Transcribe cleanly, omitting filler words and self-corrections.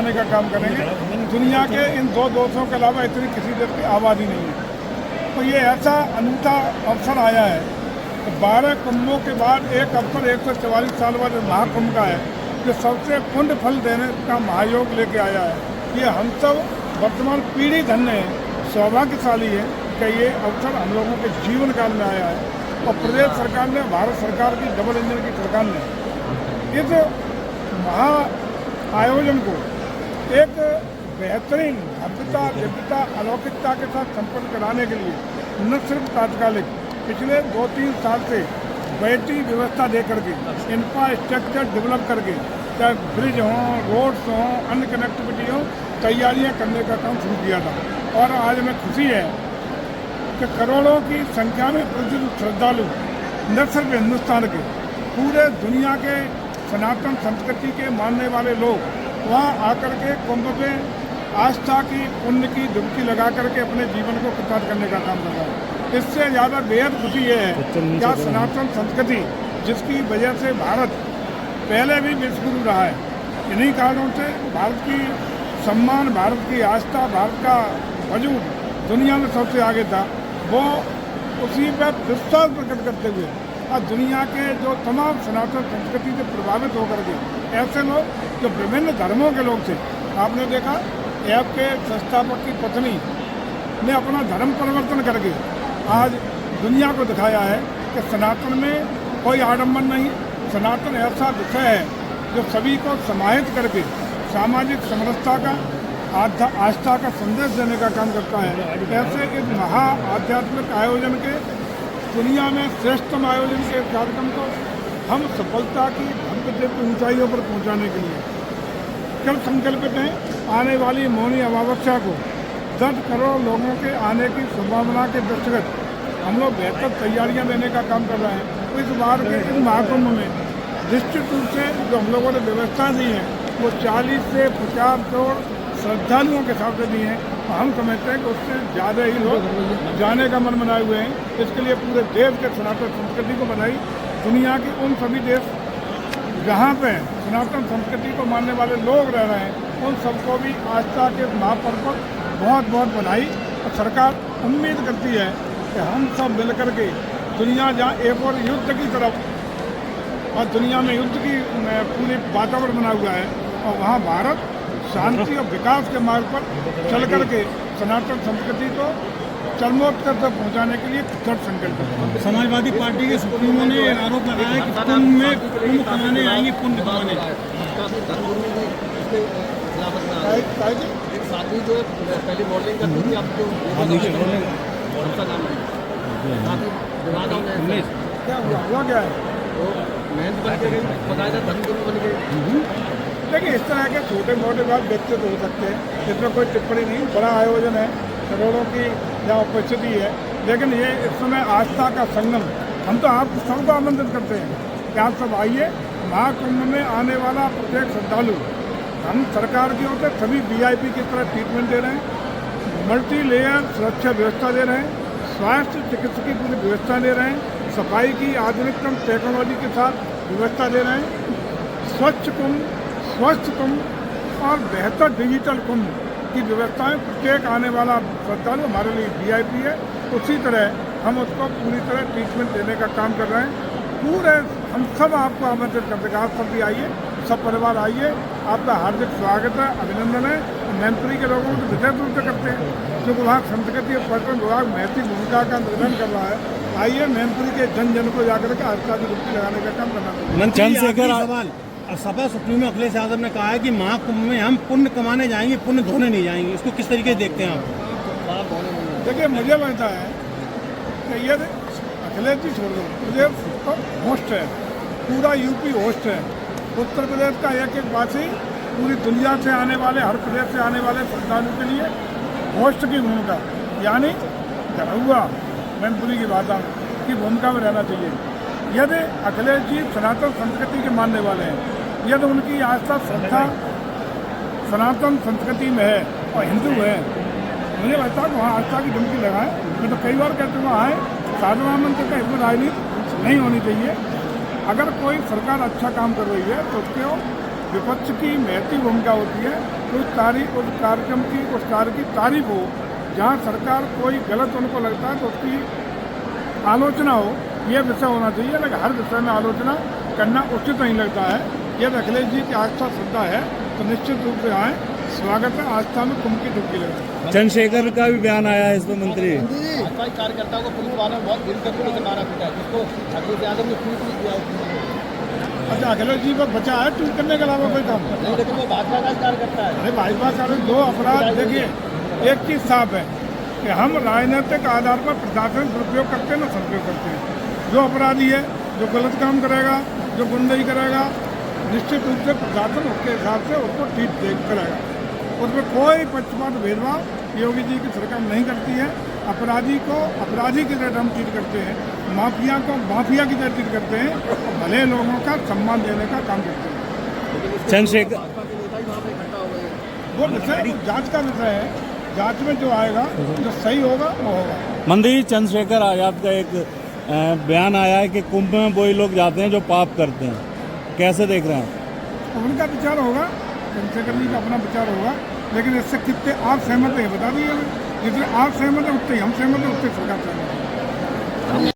पहुंचाने का काम करेंगे। दुनिया के इन दो दोस्तों के अलावा इतनी किसी देश की आबादी नहीं है। तो ये ऐसा अनूठा अवसर आया है। तो 12 कुंभों के बाद एक अवसर 144 साल बाद महाकुंभ का है, जो सबसे पुण्य फल देने का महायोग लेके आया है। ये हम सब वर्तमान पीढ़ी धन्य है, सौभाग्यशाली है कि ये अवसर हम लोगों के जीवन काल में आया है। और प्रदेश सरकार ने, भारत सरकार की डबल इंजन की सरकार ने इस महा आयोजन को एक बेहतरीन भव्यता, दिव्यता, अलौकिकता के साथ संपन्न कराने के लिए न सिर्फ तात्कालिक पिछले 2-3 साल से बैटरी व्यवस्था दे करके, इंफ्रास्ट्रक्चर डेवलप करके, चाहे ब्रिज हों, रोड्स हों, अन्य कनेक्टिविटी हो, तैयारियां करने का काम शुरू किया था। और आज हमें खुशी है कि करोड़ों की संख्या में प्रतिदिन श्रद्धालु न सिर्फ हिंदुस्तान के, पूरे दुनिया के सनातन संस्कृति के मानने वाले लोग वहाँ आकर के कुंभ में आस्था की, पुण्य की डुबकी लगा करके अपने जीवन को कृतार्थ करने का काम कर रहा है। इससे ज़्यादा बेहद खुशी ये है क्या सनातन संस्कृति, जिसकी वजह से भारत पहले भी विश्वगुरु रहा है, इन्हीं कारणों से भारत की सम्मान, भारत की आस्था, भारत का वजूद दुनिया में सबसे आगे था, वो उसी पर विश्वास प्रकट करते हुए और दुनिया के जो तमाम सनातन संस्कृति से प्रभावित होकर के ऐसे लोग जो विभिन्न धर्मों के लोग थे, आपने देखा ऐप के संस्थापक की पत्नी ने अपना धर्म परिवर्तन करके आज दुनिया को दिखाया है कि सनातन में कोई आडंबर नहीं। सनातन ऐसा विषय है जो सभी को समाहित करके सामाजिक समरसता का, आस्था का संदेश देने का काम करता है। ऐसे इस महा आध्यात्मिक आयोजन के, दुनिया में श्रेष्ठतम आयोजन के कार्यक्रम को हम सफलता की भव्य ऊंचाइयों पर पहुंचाने के लिए कल संकल्पित हैं। आने वाली मौनी अमावस्या को 10 करोड़ लोगों के आने की संभावना के दृष्टिगत हम लोग बेहतर तैयारियां लेने का काम कर रहे हैं। तो इस बार के इस महाकुंभ में निश्चित रूप से जो हम लोगों ने व्यवस्था दी है वो 40 से 50 करोड़ श्रद्धालुओं के हिसाब से दी हैं। तो हम समझते हैं कि उससे ज़्यादा ही लोग जाने का मन बनाए हुए हैं। इसके लिए पूरे देश के सनातन संस्कृति को बधाई। दुनिया के उन सभी देश जहाँ पे सनातन संस्कृति को मानने वाले लोग रह रहे हैं, उन सबको भी आस्था के महापर्व पर बहुत बहुत बधाई। और सरकार उम्मीद करती है कि हम सब मिल कर के दुनिया जहाँ एक और युद्ध की तरफ और दुनिया में युद्ध की पूरी वातावरण बना हुआ है, और वहाँ भारत शांति और विकास के मार्ग पर चल कर के सनातन संस्कृति को चरमोत्कर्ष तक पहुँचाने के लिए दृढ़ संकल्प है। समाजवादी पार्टी के सुप्रीमो ने आरोप लगाया कि कुंभ में पुण्य कमाने आएंगे, पुण्य कमाने। साथी जो पहले मॉडलिंग करती थी, आपको क्या हुआ क्या है, तो मेहनत बन के गई, बताया था धर्मगुरु बन गई। देखिए, इस तरह के छोटे मोटे बात व्यक्तिगत हो सकते हैं, इसमें कोई टिप्पणी नहीं। बड़ा आयोजन है, करोड़ों की जहाँ उपस्थिति है, लेकिन ये इस समय आस्था का संगम। हम तो आप सबको आमंत्रित करते हैं कि आप सब आइए। महाकुंभ में आने वाला प्रत्येक श्रद्धालु हम सरकार की ओर से सभी VIP की तरह ट्रीटमेंट दे रहे हैं, मल्टी लेयर सुरक्षा व्यवस्था दे रहे हैं, स्वास्थ्य चिकित्सा की पूरी व्यवस्था दे रहे हैं, सफाई की आधुनिकतम टेक्नोलॉजी के साथ व्यवस्था दे रहे हैं, स्वच्छ कुंभ, स्वस्थ कुंभ और बेहतर डिजिटल कुंभ की व्यवस्थाएं। प्रत्येक आने वाला श्रद्धालु हमारे लिए VIP है। उसी तरह हम उसको पूरी तरह ट्रीटमेंट देने का काम कर रहे हैं। पूरे हम सब आपको आमंत्रित करते हैं, आप सब भी आइए, सब परिवार आइए। आपका हार्दिक स्वागत है, अभिनंदन है। मैनपुरी के लोगों को विशेष रूप से करते हैं, क्योंकि वहाँ संस्कृति और पर्यटन विभाग महत्वपूर्ण भूमिका का निर्वहन कर रहा है। आइए, मैनपुरी के जन जन को जाकर के आस्था की डुबकी लगाने का काम करना चाहिए। सपा सुप्रीमो अखिलेश यादव ने कहा है कि महाकुंभ में हम पुण्य कमाने जाएंगे, पुण्य धोने नहीं जाएंगे। इसको किस तरीके से देखते हैं आप? देखिए, मुझे लगता है कि ये अखिलेश जी छोड़ दो, प्रदेश तो होस्ट है, पूरा UP होस्ट है। उत्तर प्रदेश का एक एक वासी पूरी दुनिया से आने वाले, हर प्रदेश से आने वाले श्रद्धालु के लिए होस्ट की भूमिका, यानी हुआ मैनपुरी की भाषा की भूमिका में रहना चाहिए। यदि अखिलेश जी सनातन संस्कृति के मानने वाले हैं, यदि उनकी आस्था श्रद्धा सनातन संस्कृति में है और हिंदू है, मुझे लगता है कि वहाँ आस्था की डुबकी लगाएं। मैं तो कई बार कहते हुए आए, साधारण मंत्र का हिंदू राजनीति नहीं होनी चाहिए। अगर कोई सरकार अच्छा काम कर रही है तो उसको विपक्ष की महती भूमिका होती है कि उस कार्यक्रम की उस कार्य की तारीफ हो, जहाँ सरकार कोई गलत उनको लगता है तो उसकी आलोचना हो, यह विषय होना चाहिए। लेकिन हर विषय में आलोचना करना उचित नहीं लगता है। यदि अखिलेश जी की आस्था श्रद्धा है तो निश्चित रूप से आए, स्वागत है। आस्था में कुंभ की डुबकी लगे। चंद्रशेखर का भी बयान आया है इसमें मंत्री। भाजपा कार्यकर्ताओं को पुलिस वालों ने बहुत गिर करके से मारा पीटा है, जिसको अखिलेश यादव ने ट्वीट नहीं किया। अच्छा, अखिलेश जी पर बचा है ट्वीट करने के अलावा कोई काम? नहीं, लेकिन वो भाजपा का कार्यकर्ता है। अरे भाजपा का दो अपराध, देखिए एक चीज़ साफ है कि हम राजनीतिक आधार पर प्रशासन दुरुपयोग करते हैं ना सदुपयोग करते हैं। जो अपराधी है, जो गलत काम करेगा, जो गुंडई करेगा, निश्चित रूप से प्रशासन उसके हिसाब से उसको ठीक देख करेगा। उसमें कोई पक्षपात भेदभाव योगी जी की सरकार नहीं करती है। अपराधी को अपराधी की तरह हम ट्रीट करते हैं, माफिया को माफिया की तरह ट्रीट करते हैं, और भले लोगों का सम्मान देने का काम करते हैं। चंद्रशेखर भाजपा के नेता ही वहाँ पे इकट्ठा हो गए। वो विषय जांच का विषय है। जांच में जो आएगा, जो सही होगा वो होगा। मंत्री चंद्रशेखर आजाद का एक बयान आया है कि कुंभ में वही लोग जाते हैं जो पाप करते हैं, कैसे देख रहे हैं? उनका विचार होगा, चंद्रशेखर जी का अपना विचार होगा, लेकिन इससे कितने आप सहमत हैं बता दिए। जितने आप सहमत हैं उतने हम सहमत हैं, उतने सरकार सहमत है।